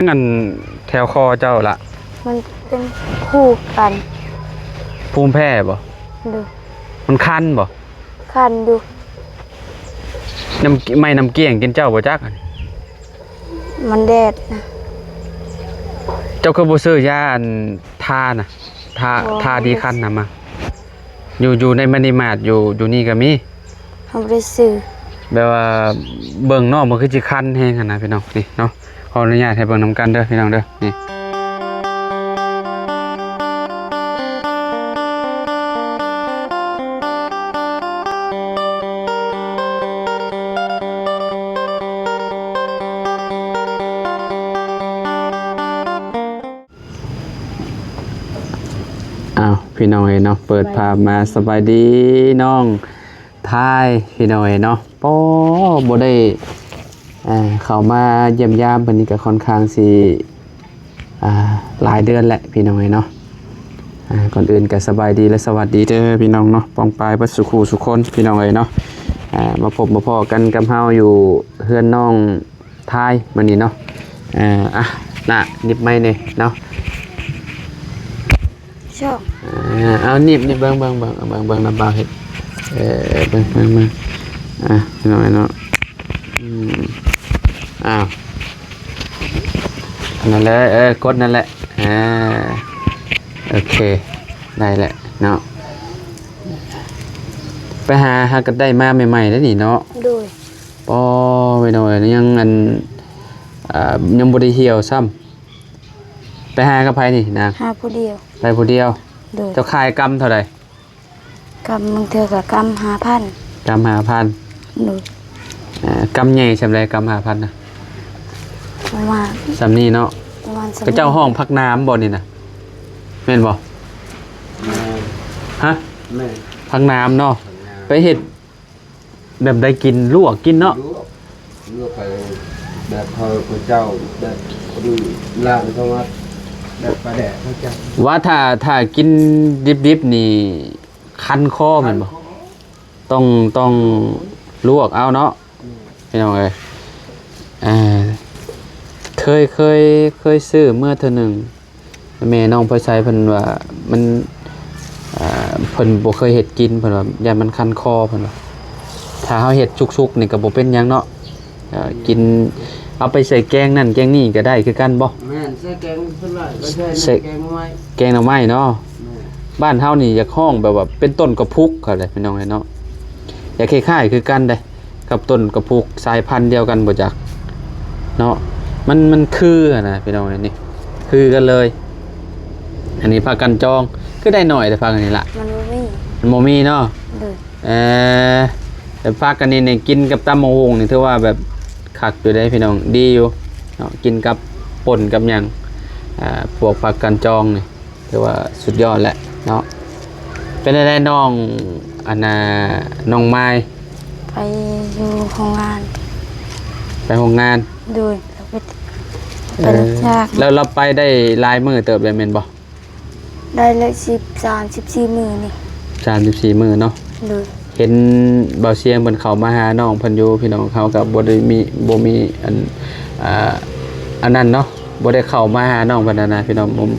งั้นแถวคอเจ้าละมันเป็นคู่กันภูมิแพ้บ่ดูมันคันบ่คันดูน้ำเกี้ยงกินเจ้าบ่จักมันแดดนะเจ้าคือบ่ซื้อยาอันทาน่ะทาดีคันน่ะมาอยู่ในมินิมาร์ทอยู่นี่ก็มีทำได้ซื้อแบบว่าเบิ่งนอกมันคือสิคันแฮงหั่นน่ะพี่น้องนี่เนาะขออนุญาตให้เบิ่งนำกันเด้อพี่น้องเด้อนี่พี่น้องเนาะเปิดภาพมาสบายดีน้องทายพี่น้องเนาะป้อบ่ได้เข้ามาเยี่ยมยามเพิ่นนี่ก็ค่อนข้างสิหลายเดือนแหละพี่น้องเนาะก่อนอื่นก็สบายดีและสวัสดีเด้อพี่น้องเนาะปองปลายบ่สุขสุขคนพี่น้องเนาะมาพบมาพ้อกันกับเฮาอยู่เฮือนน้องทายมื้อนี้เนาะน่ะนิบไม้นี่เนาะชอบเอานิบเบิ่งน้ำบางเฮ็ดเบิ่งพี่น้องเนาะนั่นแหละกดนั่นแหละโอเคได้แหละเนาะไปหากันได้มาใหม่ๆแล้วนี่เนาะโดยป้อไปหน่อยยังยังบ่ได้เหี่ยวซ้ำไปหากับไผนี่นะหาผู้เดียวไปผู้เดียวเจ้าขายกำเท่าไหร่กำมึงเธอกับกำ5,000กำ5,000หนูกำใหญ่สำไรกำ5,000นะประมาณสำนี้เนาะก็เจ้าห้องพักน้ำบ่นี่นะแม่นบ่ฮะพักน้ำเนาะไปเห็ดแบบได้กินลวกกินเนาะลวกไปแบบพอเจ้าแบบดูล่างเข้ามาแบบปลาแดดเขาจะว่าถ้ากินดิบๆนี่คันคอแม่นบ่ต้องลวกเอาเนาะพี่น้องเอ้ยเคยซื้อเมื่อเทื่อนึงแม่น้องพลอยใช้เพิ่นว่ามันเพิ่นบ่เคยเฮ็ดกินเพิ่นว่าย่านมันคันคอเพิ่นว่าถ้าเฮาเฮ็ดชุกๆนี่ก็บ่เป็นหยังเนาะกินเอาไปใส่แกงนั่นแกงนี่ก็ได้คือกันบ่แม่นใส่แกงเพิ่นว่าใส่แกงหน่อไม้แกงหน่อไม้เนาะบ้านเฮานี่อยากห้องแบบว่าเป็นต้นกระพุกเขาเลยพี่น้องเนาะอยากคล้ายๆคือกันได้กับต้นกระพุกสายพันธุ์เดียวกันบ่จักเนาะมันคือนะพี่น้องนี่คือกันเลยอันนี้พากันจองก็ได้หน่อยแต่พากันนี่ล่ะมันบ่มีเนาะแต่พากันนี่กินกับตำมะฮงนี่ถือว่าแบบคักอยู่ได้พี่น้องดีอยู่เนาะกินกับป่นกับหยังพวกผักกันจองนี่ถือว่าสุดยอดแหละเนาะเป็นได้น้องน้องไม้ไปอยู่โรงงานไปโรงงานโดยแล้วเราไปได้ลายมือเติบเลยเมนบ่ได้เลย13-14 มื้อนี่34 มื้อเนาะเห็นเบาเสียงเพิ่นเข้ามาหาน้องเพิ่นอยู่พี่น้องเขากับบ่มีอันนั้นเนาะบ่ได้เข้ามาหาน้องเพิ่นนะพี่น้องผม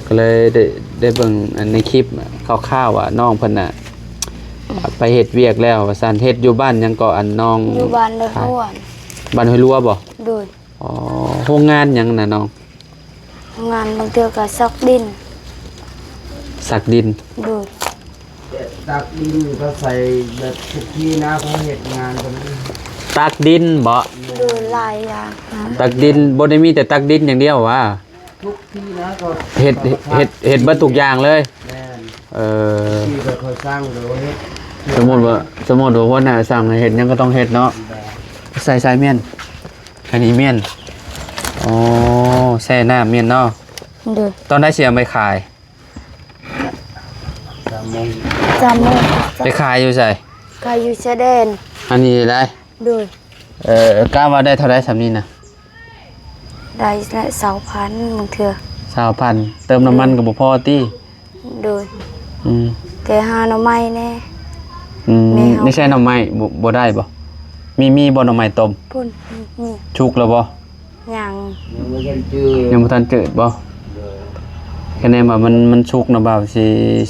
ก็เลยได้เบิ่งในคลิปคร่าวๆว่าน้องเพิ่นน่ะไปเฮ็ดเวียกแล้วว่าซั่นเฮ็ดอยู่บ้านยังก็น้องอยู่บ้านเลยห้วยบ้านห้วยลัวบ่โดยโรงงานหยังน่ะน้องโรงงานบางเทื่อก็ซักดินโดยตักดินก็ใส่แบบทุกที่นะเขาเฮ็ดงานกันตักดินบ่โดยหลายอย่างตักดินบ่ได้มีแต่ตักดินอย่างเดียวว่าทุกที่นะก็เฮ็ดเบิดทุกอย่างเลยที่ก็เขาสร้างหรือว่าเฮ็ดสมมุติว่าคนน่ะสั่งให้เฮ็ดหยังก็ต้องเฮ็ดเนาะใส่เมี่ยนอันนี้เมี่ยนแช่น้ำเมี่ยนเนาะตอนได้เสียไปขายจำโมงไปขายอยู่ใส่ขายอยู่ชายแดนอันนี้ได้โดยกล้าว่าได้เท่าไรสำนี้นะได้ละ2,000บางเทื่อ2,000เติมน้ำมันกับบ่พอติโดยแต่หาหน่อไม้แน่ไม่ใช่หน่อไม้บ่ได้บ่มีบ่หน่อไม้ต้มพุ่นชุกแล้วบ่ ยัง ยังไม่กันชื่อ ยังบ่ทันเจิดบ่คะแนนว่ามันสุกนะบ่าวสิ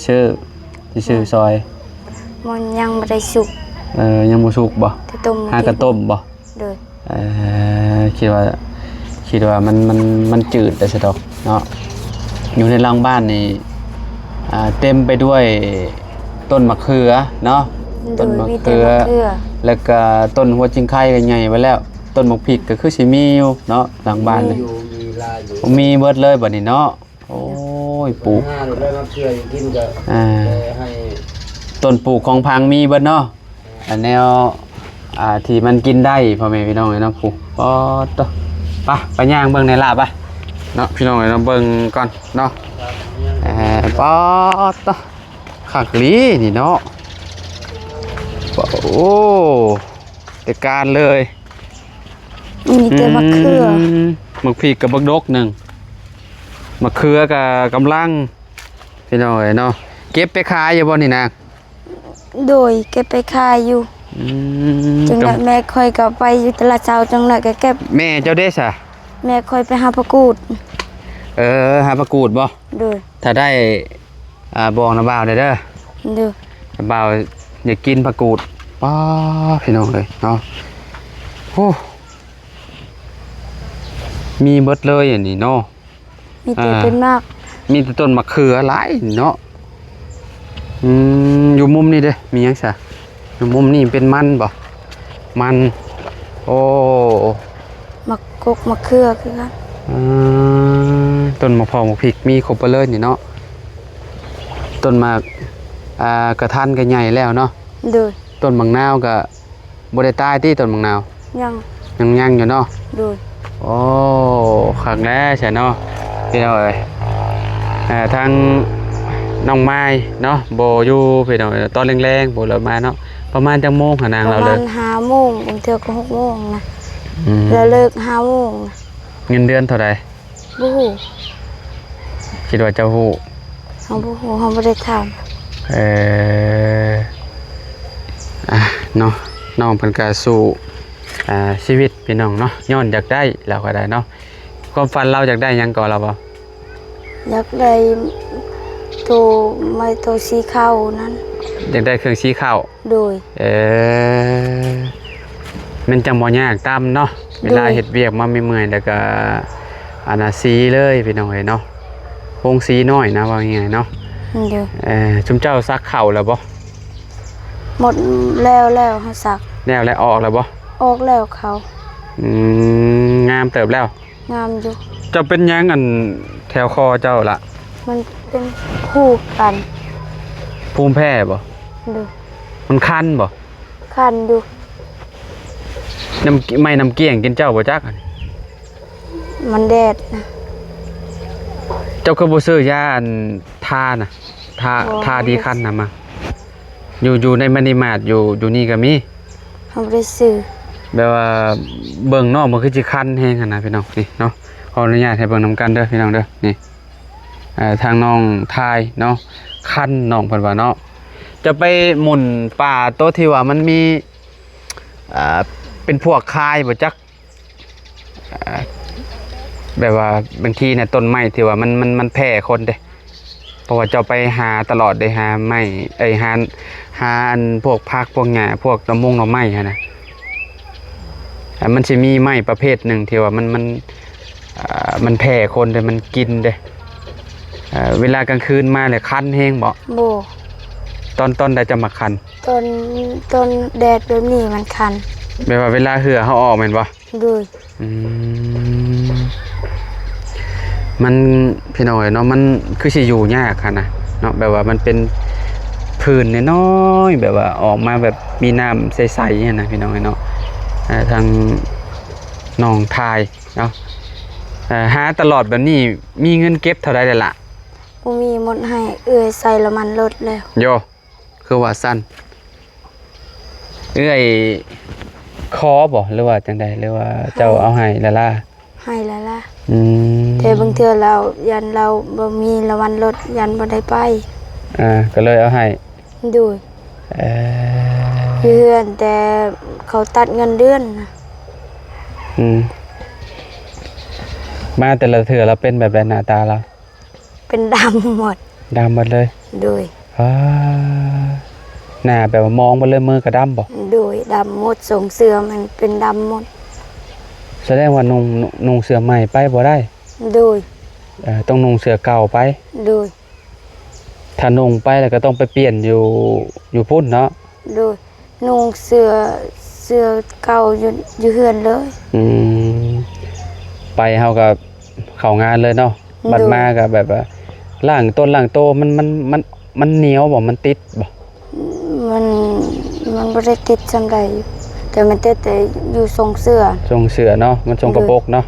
ชื่อซอย มันยังไม่ได้สุก ยังบ่สุกบ่ แต่ต้ม หากระต้มบ่ โดย คิดว่ามันจืดแต่ซะดอกเนาะอยู่ในหลังบ้านนี่เต็มไปด้วยต้นมะเขือเนาะ โด ต้น ย มะ มีแต่ เขือ มะเขือ แล้วก็ต้นหัวจิงไข่ก็ใหญ่ไว้แล้ว ต้นมะพริกก็คือสิมีอยู่เนาะหลังบ้านเลย อยู่มีลายอยู่ มีเบิดเลยบัดนี้เนาะโอ้ยปลูก ห้าได้รับเชื่ออยู่กินก็ให้ ต้นปลูกของพังมีเบิดเนาะอันแนวที่มันกินได้พ่อแม่พี่น้องเอ้ยเนาะปลูกปอดต่อไปย่างเบิ่งในลาบไปเนาะพี่น้องเอ้ยเนาะเบิ่งก่อนเนาะปอดต่อคักลีนี่เนาะโอ้แต่การเลย มีแต่มะเขือ มะพริกกับบักดกหนึ่งมะเขือกับกำลังพี่น้องเอ้ยเนาะเก็บไปขายอยู่บ่นี่นะ โดยเก็บไปขายอยู่จังหวะแม่ค่อยก็ไปอยู่ตลาดเช้าจังหวะก็เก็บ แม่เจ้าเด้ซะ แม่ค่อยไปหาประกูด หาประกูดบ่ โดย ถ้าได้บอกนะบ่าวได้เด้อ โดย บ่าวอยากกินประกูดป้าพี่น้องเอ้ยเนาะโอ้มีเบิดเลยอันนี้เนาะ มีแต่เป็นมาก มีแต่ต้นมะเขือหลายเนาะอยู่มุมนี้เด้มีหยังซะอยู่มุมนี้เป็นมันบ่มันโอ้ มะกกมะเขือคือกัน ต้นมะพร้าวมะพริกมีครบไปเลยนี่เนาะต้นมากกระทันก็ใหญ่แล้วเนาะ โดย ต้นมะนาวก็บ่ได้ตายที่ต้นมะนาว ยัง ยังอยู่เนาะ โดย โอ้คักแน่ใช่เนาะพี่น้องเอ้ยทางน้องไม้เนาะโบอยู่พี่น้องตอนแรงๆโบเรามาเนาะประมาณจังโมงหานาง ประ เราเล มาย ณ5 โมงบางเทื่อก็6 โมงนะ อืม แล้วเลิก5 โมงนะ เงินเดือนเท่าใด บ่ฮู้ คิดว่าเจ้าฮู้ เฮาบ่ฮู้เฮาบ่ได้ถาม เนาะน้องเพิ่นก็สู้ชีวิตพี่น้องเนาะย้อนอยากได้แล้วก็ได้เนาะความฝันเราอยากได้หยังก่อนเราบ่ อยากได้โตไม้โตสีขาวนั้น อยากได้เครื่องสีข้าว โดย มันจังบ่ยากตามเนาะเวลาเฮ็ดเวียกมาเมื่อยๆแล้วก็สีเลยพี่น้องเอ้ยเนาะโครงสีน้อยนะว่าง่ายๆเนาะ โดย ชุมเจ้าซักข้าวแล้วบ่ หมดแล้วเฮาสัก แล้วออกแล้วบ่ ออกแล้วเขา งามเติบแล้ว งามอยู่ เจ้าเป็นหยังอันแถวคอเจ้าล่ะ มันเป็นคู่กัน ภูมิแพ้บ่ ดู มันคันบ่ คันดู น้ำเกี้ยงกินเจ้าบ่จักอัน มันแดดนะ เจ้าคือบ่ซื้อยาอันทาน่ะทาดีคันน่ะมาอยู่ในมันนี่มาดอยู่นี่ก็มี เฮาบ่ได้ซื้อ แบบว่าเบิ่งนอกมันคือสิคันแฮงหั่นน่ะพี่น้องนี่เนาะขออนุญาตให้เบิ่งนํกันเด้อพี่น้องเด้อนี่ทางน้องทายเนาะคันน้องเพิ่นว่าเนาะจะไปหมุนป่าโตะที่ว่ามันมีเป็นพวกคายบ่จักแบบว่าบางทีเนี่ยต้นไม้ที่ว่ามันแพร่คนเด้เพราะว่าเจ้าไปหาตลอดได้หาไม้หาอันพวกผักพวกหญ้าพวกหน่อไม้หั่นน่ะมันสิมีไม้ประเภทหนึ่งที่ว่ามันแผ่คนเลยมันกินเด้เวลากลางคืนมาเลยคันแห้งบ่ โบ ตอนใดจะมาคัน ต้นแดดแบบนี้มันคัน แบบว่าเวลาเหือเขาออกแม่นบ่ ดู มันพี่น้อยเนาะมันคือสิอยู่ยากค่ะนะเนาะแบบว่ามันเป็นพื้นน้อยๆแบบว่าออกมาแบบมีน้ำใสๆนะพี่น้อยเนาะทางหนองทายเนาะหาตลอดแบบนี้มีเงินเก็บเท่าไรเลยล่ะ บ่มีหมดให้ใส่ละมันลดแล้ว โยคือว่าสั้นคอบ่หรือว่าจังใดหรือว่าเจ้าเอาให้ละล่ะ ให้แล้วล่ะแต่บางเทื่อเรายันเราบ่มีละวันลดยันบ่ได้ไป ก็เลยเอาให้ ดูเพื่อนแต่เขาตัดเงินเดือนนะ มาแต่ละเถื่อเราเป็นแบบไรหน้าตาเรา เป็นดำหมด ดำหมดเลย โดย ว้าหน้าแบบว่ามองไปเลยมือกระดำบ่ โดยดำหมดส่งเสื้อมันเป็นดำหมด แสดงว่านุ่งเสื้อใหม่ไปบ่ได้ โดย ต้องนุ่งเสื้อเก่าไป โดย ถ้านุ่งไปแล้วก็ต้องไปเปลี่ยนอยู่พุ่นเนาะ โดยนุ่งเสื้อเก่าอยู่เฮือนเลย อืมไปเฮาก็เข้างานเลยเนาะบัดมาก็แบบว่าล่างต้นล่างโตมันเหนียวบ่มันติดบ่ มันบ่ได้ติดจำได้อยู่แต่มันติดแต่อยู่ทรงเสื้อ ทรงเสือเนาะมันทรงกระบอกเนาะ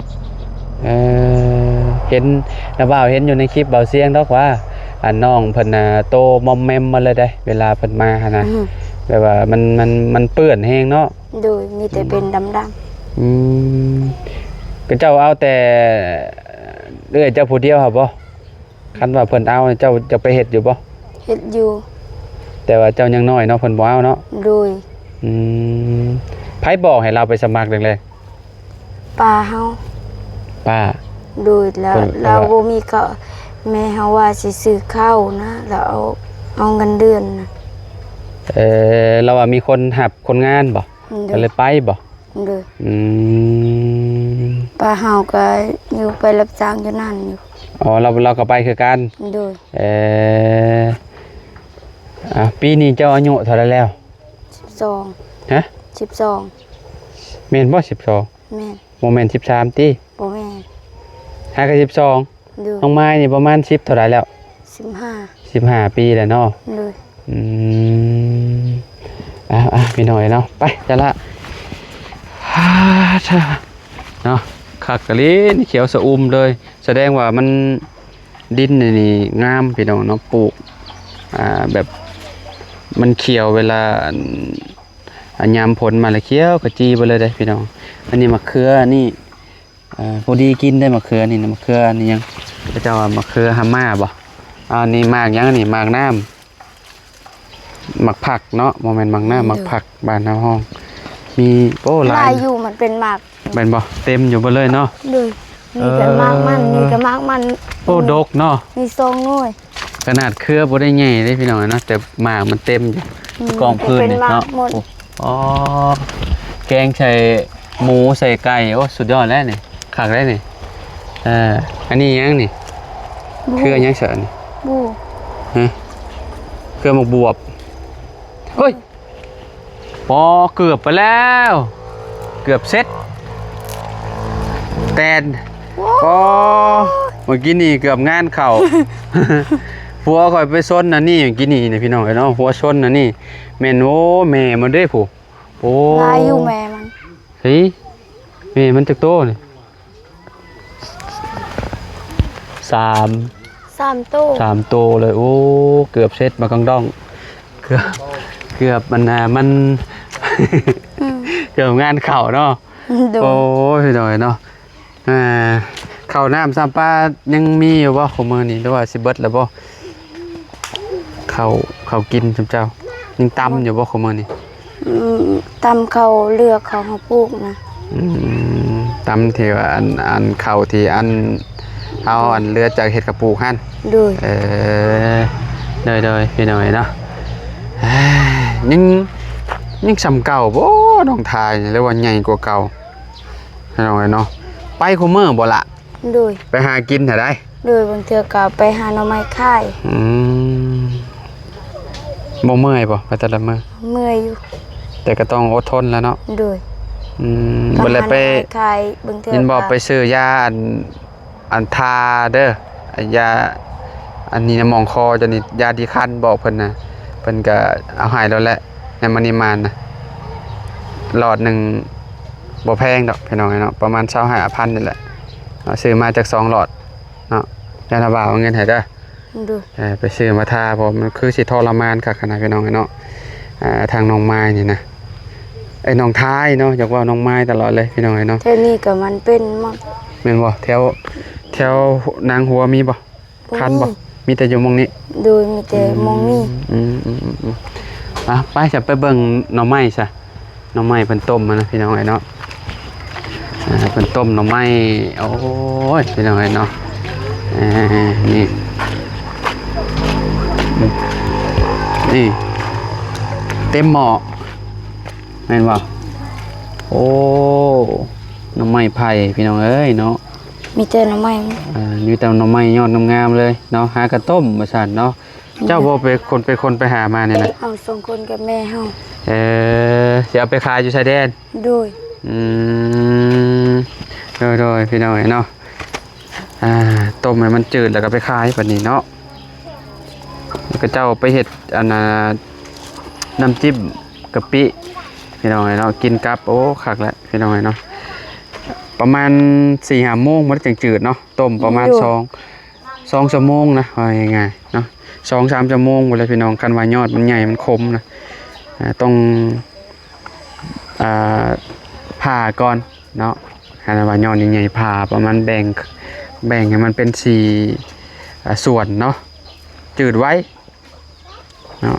เห็นนะบ่าวเห็นอยู่ในคลิปเบาเสียงดอกว่าน้องเพิ่นน่ะโตมอมแมมมาเลยได้เวลาเพิ่นมาหั่นน่ะแบบว่ามันเปื้อนแฮงเนาะ โดยมีแต่เป็นดำ อืมก็เจ้าเอาแต่เอ้อยเจ้าผู้เดียวครับบ่คันว่าเพิ่นเอาเจ้าจะไปเฮ็ดอยู่บ่ ๆเฮ็ดอยู่ แต่ว่าเจ้ายังน้อยเนาะเพิ่นบ่เอาเนาะ โดย อืมไผบอกให้เราไปสมัครแรก ป้าเฮา ๆป้า โดยแล้ว เพิ่น เราบ่มีก็แม่เฮาว่าสิซื้อข้าวนะแล้วเอาเงินเดือนนะ เราว่ามีคนหับคนงานบ่ โด ก็ ย เลยไปบ่ โดย อืม ป้าเฮาก็อยู่ไปรับจ้างอยู่นั่นอยู่ อ๋อเราก็ไปคือกัน โดย ปีนี้เจ้าอายุเท่าไหร่แล้ว 12 ฮะ 12 แม่นบ่12 แม่น บ่แม่น13ติ บ่แม่น หาก็12 โดย น้องไม้นี่ประมาณ10เท่าไหร่แล้ว 15 15 ปีแล้วเนาะ โดย อืมพี่หน่อยเนาะไปจะละเนาะคักกะลินเขียวสะอุ่มเลย แสดงว่ามันดินนี่งามพี่น้องเนาะปลูกแบบมันเขียวเวลายามผลมาแล้วเขียวกระจีไปเลยได้พี่น้องอันนี้มะเขือนี่พอดีกินได้มะเขือนี่นะมะเขือนี่ยังพระเจ้าว่ามะเขือฮาม่าบ่นี่มากยังนี่มากน้ำหมักผักเนาะโมเมนต์หมักหน้าหมักผักบ้านเฮาห้องมีโอ้หลา ลาย ยอยู่มันเป็นหมาก เป็นบ่เต็มอยู่บ่เลยเนาะ เลยนี่ก็มากมันนี่ก็มากมัน โอ้ดกเนาะ มีทรงน้อย ขนาดเครือบ่ได้ใหญ่เด้พี่น้องเนาะแต่หมากมันเต็มอยู่กองพื้นนี่เนาะอ๋อแกงใส่หมูใส่ไก่โอ้สุดยอดแล้วนี่คักแล้วนี่อันนี้ยังนี่เครือยังเสรินี่ บู ฮะเครือหมกบวบเฮ้ยพอเกือบไปแล้วเกือบเสร็จแตนก็เมื่อกี้นี่เกือบงานเข่า หัวข่อยไปซ้นนะนี่เมื่อกี้นี่นะพี่น้องเนาะหัวซ้นนะนี่แม่นโอ้แม่มันได้ผู้โอ้ ลายอยู่แม่มัน เฮ้ยแม่มันจักโตนี่สาม 3ตู้ โตเลยโอ้เกือบเสร็จมากังดองเกือบมันมัน เกือบงานเข่าเนาะ ดู โอ้ยหน่อยเนาะข้าวน้ำซ้ำปลายังมีอยู่บ่ของมือนี่หรือว่าสิเบิดแล้วบ่ข้าวกินจำเจ้ายังตำอยู่บ่ของมือนี่ ตำเขาเลือกเขาเฮาปลูกนะ ตำที่ว่าอันข้าวที่อันเอาอันเลือจากเห็ดกระปูกหั่น ดู เลยพี่หน่อยเนาะยังสำเก่าบ่น้องทายเรียกว่าใหญ่กว่าเก่าพี่น้อยเนาะไปคุมื้อบ่ละ ดู ไปหากินเถอะได้ ดูบางเทื่อก็ไปหาหน่อไม้ค่าย บ่เมื่อยบ่ไปแต่ละมื้อ เมื่อยอยู่ แต่ก็ต้องอดทนแล้วเนาะ ดู บ่ได้ไป หาหน่อไม้ค่ายบางเทื่อ ยินบอกไปซื้อยาอันทาเด้อยาอันนี้นะมองคอจะนี่ยาดีคันบอกเพิ่นนะเพิ่นก็เอาให้แล้วแหละในมันนี่มานนะหลอดหนึงบ่แพงดอกพี่น้องเนาะประมาณ25,000นี่แหละเอาซื้อมาจาก2หลอดเนาะยาระบาดเอาเงินให้เด้อ ดู ไปซื้อมาทาเพราะมันคือสิทรมานคักขนาดพี่น้องเนาะทางน้องไม้นี่นะไอ้น้องท้ายเนาะอยากว่าน้องไม้ตลอดเลยพี่น้องเนาะ เท่านี้ก็มันเป็นมั้ง แม่นบ่แถวนางหัวมีบ่คันบ่มีแต่อยู่หมองนี้ ดูมีแต่มองนี่ ไปจะไปเบิ่งหน่อไม้ซะหน่อไม้เพิ่นต้มมานะพี่น้องเนาะ เป็นต้มหน่อไม้โอ้ยพี่น้องเนาะนี่นี่เต็มหม้อแม่นบ่โอ้หน่อไม้ไผ่พี่น้องเอ้ยเนาะ มีแต่หน่อไม้ มีแต่หน่อไม้ยอดงามๆเลยเนาะหากระต้มว่าซั่นเนาะเจ้าบ่ไปหามาเนี่ยนะ เฮาสองคนกับแม่เฮา สิเอาไปขายอยู่ชายแดน โดย โดยพี่น้องเนาะต้มให้มันจืดแล้วก็ไปขายแบบนี้เนาะแล้วก็เจ้าไปเฮ็ดอันน้ำจิ้มกะปิพี่น้องเนาะกินกับโอ้คักแล้วพี่น้องเนาะประมาณ 4-5 โมงมันจะจืดเนาะต้มประมาณ2 ชั่วโมงนะว่าง่ายๆเนาะ 2-3 ชั่วโมงหมดเลยพี่น้องคันว่ายอดมันใหญ่มันคมนะต้องผ่าก่อนเนาะคันว่ายอดใหญ่ๆผ่าประมาณแบ่งให้มันเป็น4ส่วนเนาะจืดไว้เนาะ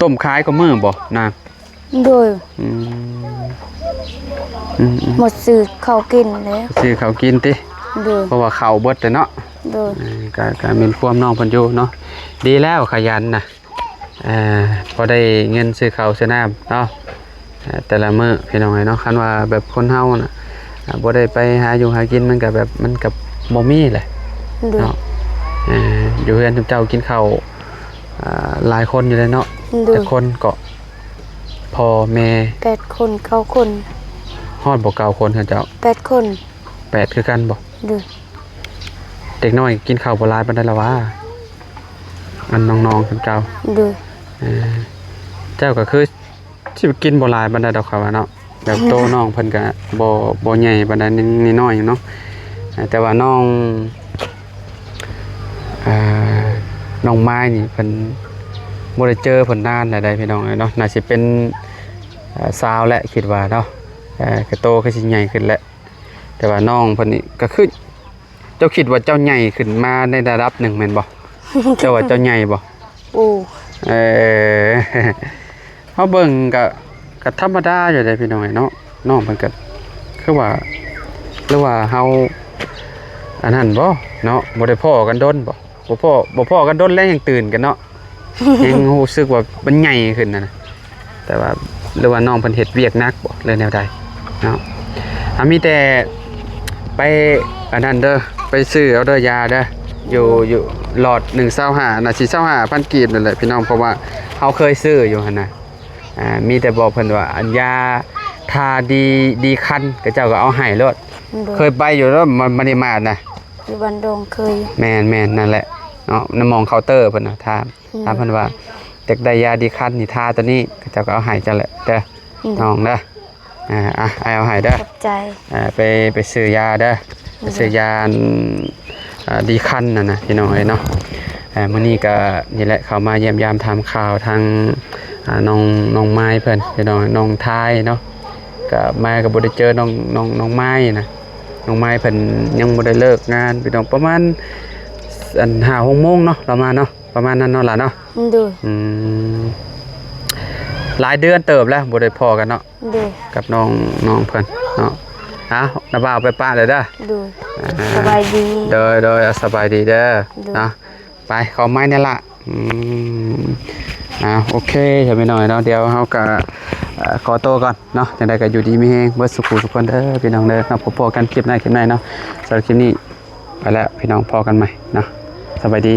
ต้มขายก็มื้อบ่นาง โดยหมดซื้อข้าวกินแล้ว ซื้อข้าวกินติ โดย เพราะว่าข้าวเบิดเลยเนาะ โดย ก็มีความน้องเพิ่นอยู่เนาะดีแล้วขยันนะพอได้เงินซื้อข้าวซื้อน้ำเนาะแต่ละมื้อพี่น้องเนาะคันว่าแบบคนเฮาน่ะบ่ได้ไปหาอยู่หากินมันก็แบบมันก็บ่มีแหละ โดย เนาะอยู่เฮือนเจ้ากินข้าวหลายคนอยู่เลยเนาะ โดย แต่คนก็พ่อแม่ 8 คน9 คน ฮอดบ่เก่าคนเจ้า 8 คน 8คือกันบ่ โดย เด็กน้อยกินข้าวบ่หลายปานใดล่ะวะอันน้องๆเจ้า โดย เจ้าก็คือสิกินบ่หลายปานใดดอกครับว่าเนาะแบบโตน้องเพิ่นก็บ่ใหญ่ปานใดนิดน้อยเนาะแต่ว่าน้องไม้นี่เพิ่นบ่ได้เจอเพิ่นนานแล้วได้พี่น้องเนาะน่าสิเป็นสาวแหละคิดว่าเนาะก็โตก็สิใหญ่ขึ้นแล้วแต่ว่าน้องเพิ่นนี่ก็คือเจ้าคิดว่าเจ้าใหญ่ขึ้นมาในระดับหนึ่งแม่นบ่ เจ้าว่าเจ้าใหญ่บ่ โอ้ เฮาเบิ่งก็ธรรมดาอยู่ได้พี่น้องเนาะน้องเพิ่นก็คือว่าหรือว่าเฮาอันนั้นบ่เนาะบ่ได้พ้อกันดนบ่พ้อกันดนแล้วยังตื่นกันเนาะ ยังรู้สึกว่ามันใหญ่ขึ้นนะแต่ว่าหรือว่าน้องเพิ่นเฮ็ดเวียกหนักบ่เลยแนวใดเนาะมีแต่ไปอันนั้นเด้อไปซื้อเอาเด้อยาเด้ออยู่หลอด125น่ะสิ25,000กีบนั่นแหละพี่น้องเพราะว่าเฮาเคยซื้ออยู่หั่นน่ะมีแต่บอกเพิ่นว่าอันยาทาดีคันก็เจ้าก็เอาให้โลด โดย เคยไปอยู่แล้วมันได้มาดนะ อยู่บ้านดงเคย แม่นนั่นแหละเนาะน้ำมองเคาน์เตอร์เพิ่นน่ะถามเพิ่นว่าจักได้ยาดีคันนี่ทาตัวนี้ก็เจ้าก็เอาให้จังแหละเด้อน้องเด้อเอาให้เด้อ ขอบใจ ไปซื้อยาเด้อไปซื้อยาดีคันน่ะนะพี่น้องเอ้ยเนาะมื้อนี้ก็นี่แหละเข้ามาเยี่ยมยามทำข่าวทางน้องไม้เพิ่นพี่น้องน้องทายเนาะก็มาก็บ่ได้เจอน้องไม้นะน้องไม้เพิ่นยังบ่ได้เลิกงานพี่น้องประมาณ5-6 โมงเนาะเรามาเนาะประมาณนั้นเนาะล่ะเนาะ โดย หลายเดือนเติบแล้วบ่ได้พอกันเนาะ โดย กับน้องเพิ่นเนาะน้าบ่าวไปป้าเลยเด้อ โดยสบายดี โดยสบายดีเด้อ โดย เนาะไปเข้าไม้นี่ล่ะโอเคจะไปหน่อยเนาะเดี๋ยวเฮาก็ขอตัวก่อนเนาะจังได๋ก็อยู่ดีมีแฮงเบิดสุขทุกคนเด้อพี่น้องเด้อเนาะพบกันคลิปหน้าเนาะสำหรับคลิปนี้ไปแล้วพี่น้องพอกันใหม่เนาะสบายดี